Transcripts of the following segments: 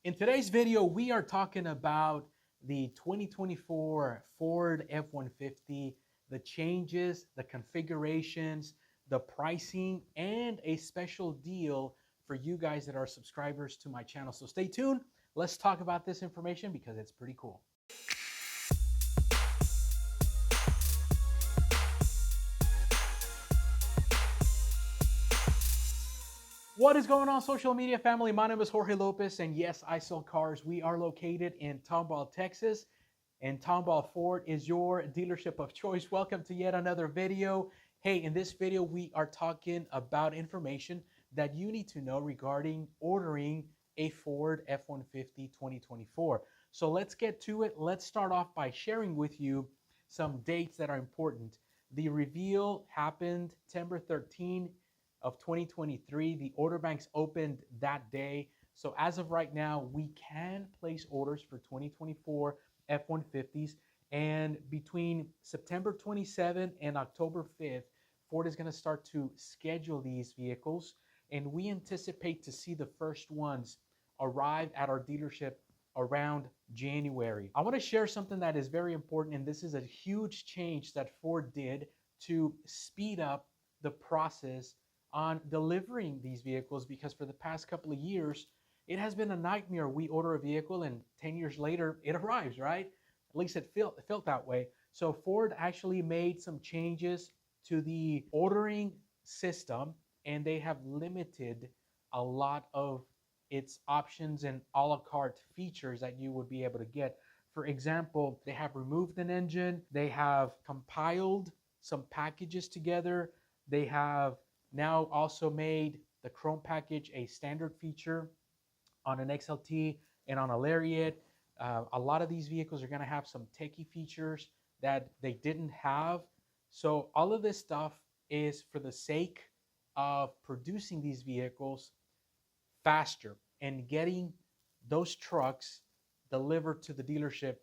In today's video, we are talking about the 2024 Ford F-150, the changes, the configurations, the pricing, and a special deal for you guys that are subscribers to my channel. So stay tuned. Let's talk about this information because it's pretty cool. What is going on, social media family? My name is Jorge Lopez, and yes, I sell cars. We are located in Tomball, Texas, and Tomball Ford is your dealership of choice. Welcome to yet another video. Hey, in this video, we are talking about information that you need to know regarding ordering a Ford F-150 2024. So let's get to it. Let's start off by sharing with you some dates that are important. The reveal happened September 13 of 2023. The order banks opened that day. So as of right now, we can place orders for 2024 F-150s. And between September 27 and October 5th, Ford is going to start to schedule these vehicles. And we anticipate to see the first ones arrive at our dealership around January. I want to share something that is very important, and this is a huge change that Ford did to speed up the process on delivering these vehicles, because for the past couple of years, it has been a nightmare. We order a vehicle and 10 years later, it arrives, right? At least it felt that way. So Ford actually made some changes to the ordering system, and they have limited a lot of its options and a la carte features that you would be able to get. For example, they have removed an engine. They have compiled some packages together. They have now also made the Chrome package a standard feature on an XLT and on a Lariat. A lot of these vehicles are going to have some techie features that they didn't have. So all of this stuff is for the sake of producing these vehicles faster and getting those trucks delivered to the dealership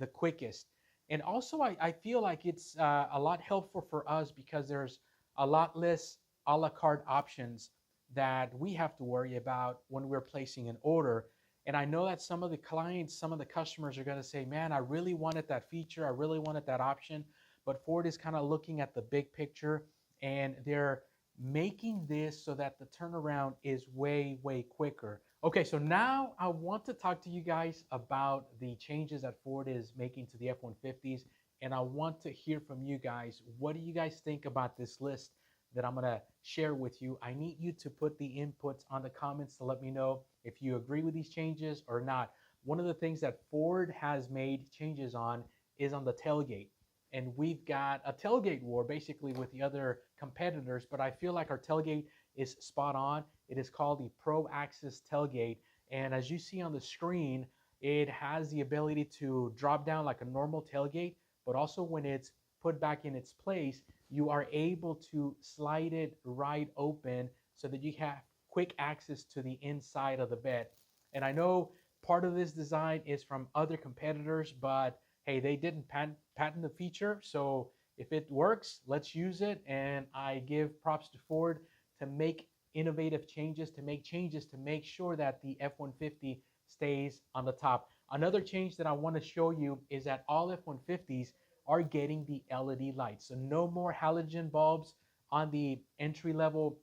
the quickest. And also, I feel like it's a lot helpful for us because there's a lot less a la carte options that we have to worry about when we're placing an order. And I know that some of the clients, some of the customers are going to say, man, I really wanted that feature. I really wanted that option. But Ford is kind of looking at the big picture, and they're making this so that the turnaround is way, way quicker. Okay, so now I want to talk to you guys about the changes that Ford is making to the F-150s. And I want to hear from you guys. What do you guys think about this list that I'm gonna share with you? I need you to put the inputs on the comments to let me know if you agree with these changes or not. One of the things that Ford has made changes on is on the tailgate. And we've got a tailgate war basically with the other competitors, but I feel like our tailgate is spot on. It is called the Pro Access tailgate. And as you see on the screen, it has the ability to drop down like a normal tailgate, but also when it's put back in its place, you are able to slide it right open so that you have quick access to the inside of the bed. And I know part of this design is from other competitors, but hey, they didn't patent the feature. So if it works, let's use it. And I give props to Ford to make innovative changes, to make sure that the F-150 stays on the top. Another change that I want to show you is that all F-150s are getting the LED lights. So no more halogen bulbs on the entry-level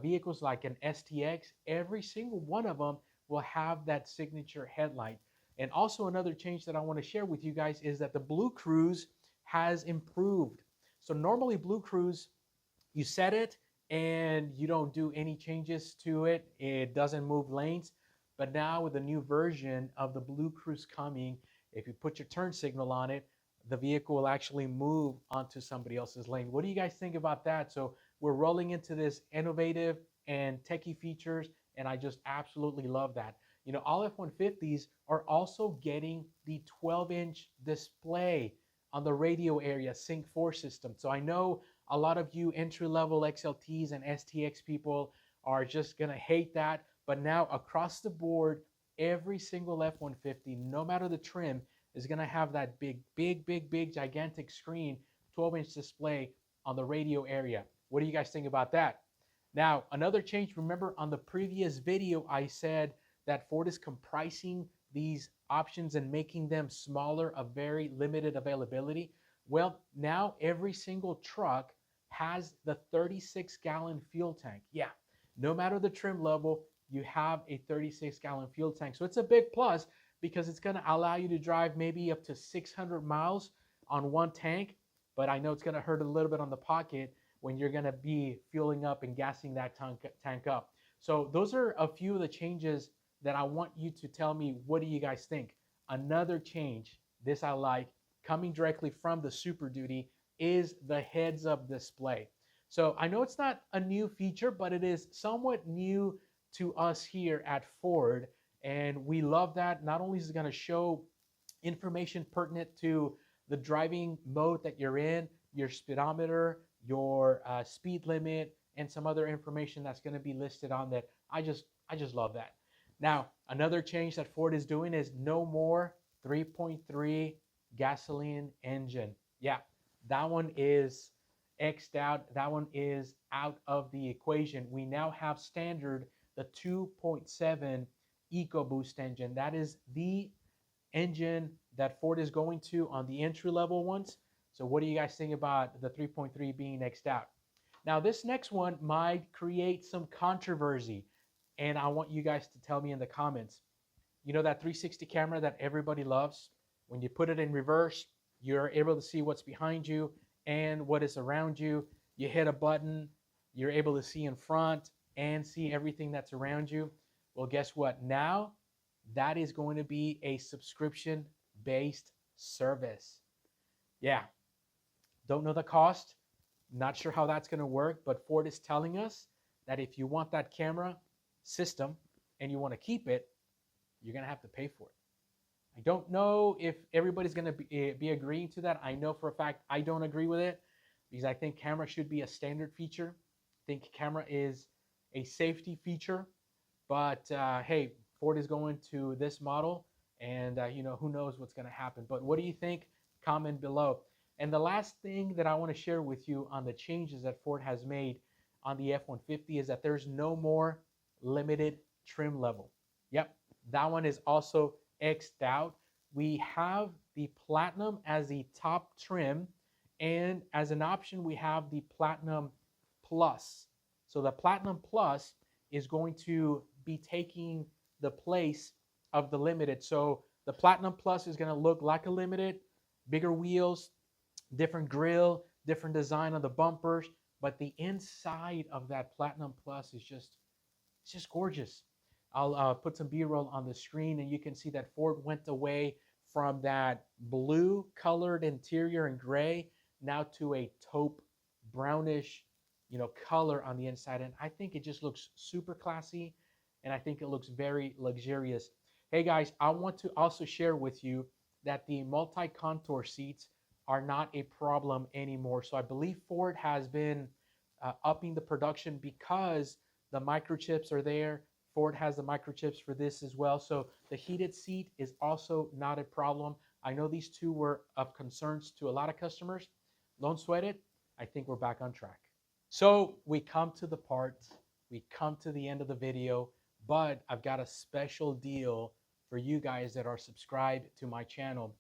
vehicles like an STX. Every single one of them will have that signature headlight. And also another change that I want to share with you guys is that the Blue Cruise has improved. So normally Blue Cruise, you set it and you don't do any changes to it. It doesn't move lanes. But now with the new version of the Blue Cruise coming, if you put your turn signal on it, the vehicle will actually move onto somebody else's lane. What do you guys think about that? So we're rolling into this innovative and techie features, and I just absolutely love that. You know, all F-150s are also getting the 12-inch display on the radio area, Sync 4 system. So I know a lot of you entry-level XLTs and STX people are just gonna hate that, but now across the board, every single F-150, no matter the trim, is going to have that big, gigantic screen, 12-inch display on the radio area. What do you guys think about that? Now, another change, remember on the previous video, I said that Ford is comprising these options and making them smaller, of very limited availability? Well, now every single truck has the 36-gallon fuel tank. Yeah, no matter the trim level, you have a 36-gallon fuel tank. So it's a big plus because it's going to allow you to drive maybe up to 600 miles on one tank. But I know it's going to hurt a little bit on the pocket when you're going to be fueling up and gassing that tank up. So those are a few of the changes that I want you to tell me. What do you guys think? Another change, this I like, coming directly from the Super Duty, is the heads-up display. So I know it's not a new feature, but it is somewhat new to us here at Ford, and we love that. Not only is it going to show information pertinent to the driving mode that you're in, your speedometer, your speed limit, and some other information that's going to be listed on that. I just love that. Now, another change that Ford is doing is no more 3.3 gasoline engine. Yeah, that one is X'd out. That one is out of the equation. We now have standard the 2.7 EcoBoost engine. That is the engine that Ford is going to on the entry-level ones. So what do you guys think about the 3.3 being X'd out? Now, this next one might create some controversy, and I want you guys to tell me in the comments. You know that 360 camera that everybody loves? When you put it in reverse, you're able to see what's behind you and what is around you. You hit a button, you're able to see in front and see everything that's around you. Well, guess what? Now, that is going to be a subscription-based service. Yeah, don't know the cost, not sure how that's going to work, but Ford is telling us that if you want that camera system and you want to keep it, you're going to have to pay for it. I don't know if everybody's going to be agreeing to that. I know for a fact I don't agree with it because I think camera should be a standard feature. I think camera is a safety feature, but hey, Ford is going to this model, and you know, who knows what's going to happen. But what do you think? Comment below. And the last thing that I want to share with you on the changes that Ford has made on the F-150 is that there's no more limited trim level. Yep, that one is also X'd out. We have the Platinum as the top trim, and as an option, we have the Platinum Plus. So the Platinum Plus is going to be taking the place of the Limited. So the Platinum Plus is going to look like a Limited, bigger wheels, different grille, different design on the bumpers, but the inside of that Platinum Plus is just gorgeous. I'll put some B-roll on the screen, and you can see that Ford went away from that blue colored interior and gray now to a taupe brownish, you know, color on the inside. And I think it just looks super classy, and I think it looks very luxurious. Hey guys, I want to also share with you that the multi-contour seats are not a problem anymore. So I believe Ford has been upping the production because the microchips are there. Ford has the microchips for this as well. So the heated seat is also not a problem. I know these two were of concerns to a lot of customers. Don't sweat it. I think we're back on track. So we come to the part, we come to the end of the video, but I've got a special deal for you guys that are subscribed to my channel.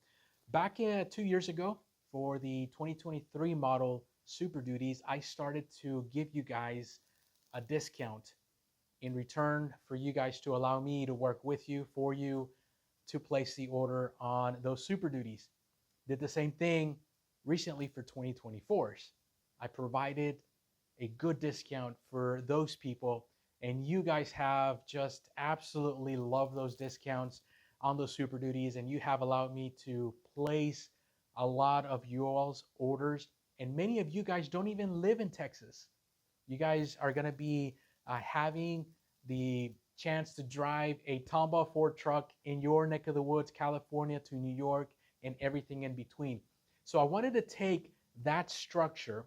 Back 2 years ago, for the 2023 model Super Duties, I started to give you guys a discount in return for you guys to allow me to work with you, for you to place the order on those Super Duties. Did the same thing recently for 2024s. I provided a good discount for those people, and you guys have just absolutely loved those discounts on those Super Duties, and you have allowed me to place a lot of you all's orders, and many of you guys don't even live in Texas. You guys are going to be having the chance to drive a Tomball Ford truck in your neck of the woods, California to New York, and everything in between. So I wanted to take that structure,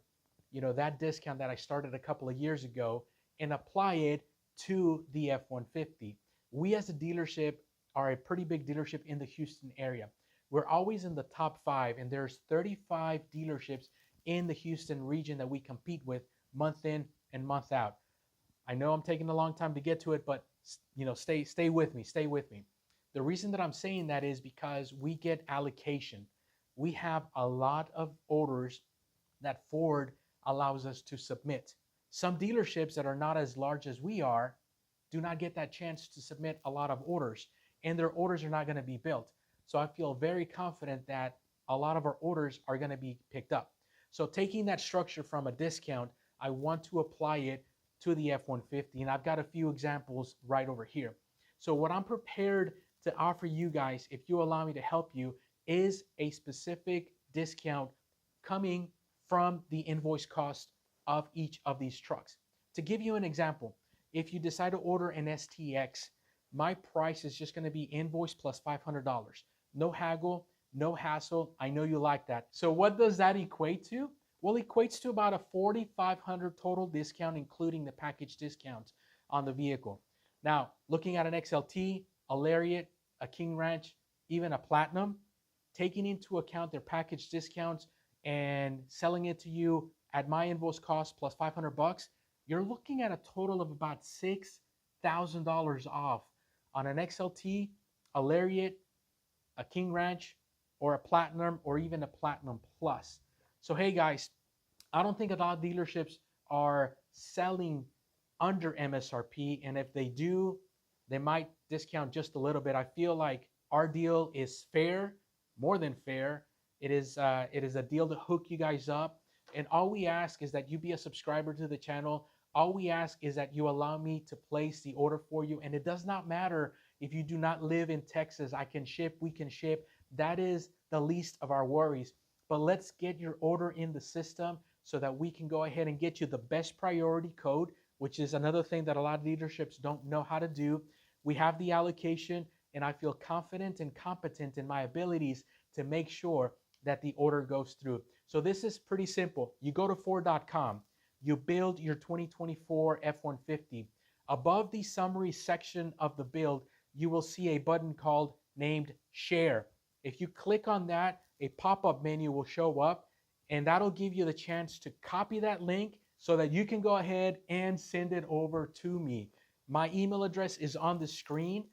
you know, that discount that I started a couple of years ago, and apply it to the F-150. We as a dealership are a pretty big dealership in the Houston area. We're always in the top 5, and there's 35 dealerships in the Houston region that we compete with month in and month out. I know I'm taking a long time to get to it, but stay with me, stay with me. The reason that I'm saying that is because we get allocation. We have a lot of orders that Ford allows us to submit. Some dealerships that are not as large as we are do not get that chance to submit a lot of orders, and their orders are not going to be built. So I feel very confident that a lot of our orders are going to be picked up. So taking that structure from a discount, I want to apply it to the F-150, and I've got a few examples right over here. So what I'm prepared to offer you guys, if you allow me to help you, is a specific discount coming from the invoice cost of each of these trucks. To give you an example, if you decide to order an STX, my price is just going to be invoice plus $500. No haggle, no hassle. I know you like that. So what does that equate to? Well, it equates to about a $4,500 total discount, including the package discounts on the vehicle. Now, looking at an XLT, a Lariat, a King Ranch, even a Platinum, taking into account their package discounts and selling it to you at my invoice cost plus $500, you're looking at a total of about $6,000 off on an XLT, a Lariat, a King Ranch, or a Platinum, or even a Platinum Plus. So hey guys, I don't think a lot of dealerships are selling under MSRP, and if they do, they might discount just a little bit. I feel like our deal is fair, more than fair. It is a deal to hook you guys up, and all we ask is that you be a subscriber to the channel. All we ask is that you allow me to place the order for you, and it does not matter if you do not live in Texas. I can ship, we can ship. That is the least of our worries. But let's get your order in the system so that we can go ahead and get you the best priority code, which is another thing that a lot of dealerships don't know how to do. We have the allocation, and I feel confident and competent in my abilities to make sure that the order goes through. So this is pretty simple. You go to Ford.com, you build your 2024 F-150. Above the summary section of the build, you will see a button called named Share. If you click on that, a pop-up menu will show up, and that'll give you the chance to copy that link so that you can go ahead and send it over to me. My email address is on the screen.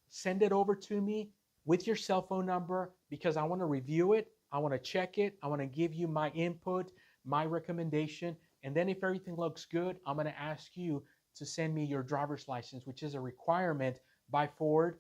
Send it over to me with your cell phone number because I want to review it. I want to check it. I want to give you my input, my recommendation. And then if everything looks good, I'm going to ask you to send me your driver's license, which is a requirement by Ford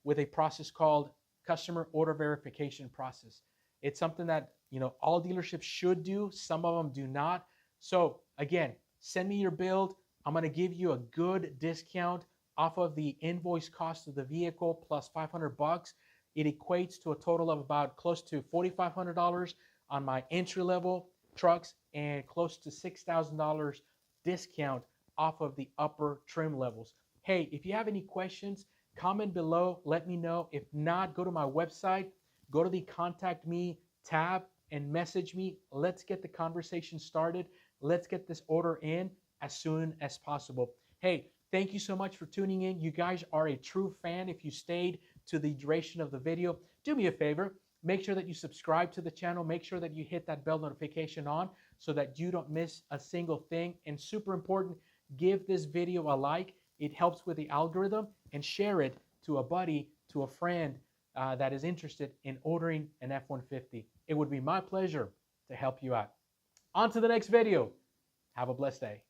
with a process called customer order verification process. It's something that, all dealerships should do. Some of them do not. So again, send me your build. I'm going to give you a good discount off of the invoice cost of the vehicle plus $500. It equates to a total of about close to $4,500 on my entry-level trucks and close to $6,000 discount off of the upper trim levels. Hey, if you have any questions, comment below, let me know. If not, go to my website, go to the Contact Me tab and message me. Let's get the conversation started. Let's get this order in as soon as possible. Hey, thank you so much for tuning in. You guys are a true fan if you stayed to the duration of the video. Do me a favor, make sure that you subscribe to the channel. Make sure that you hit that bell notification on so that you don't miss a single thing. And super important, give this video a like. It helps with the algorithm, and share it to a buddy, to a friend that is interested in ordering an F-150. It would be my pleasure to help you out. On to the next video. Have a blessed day.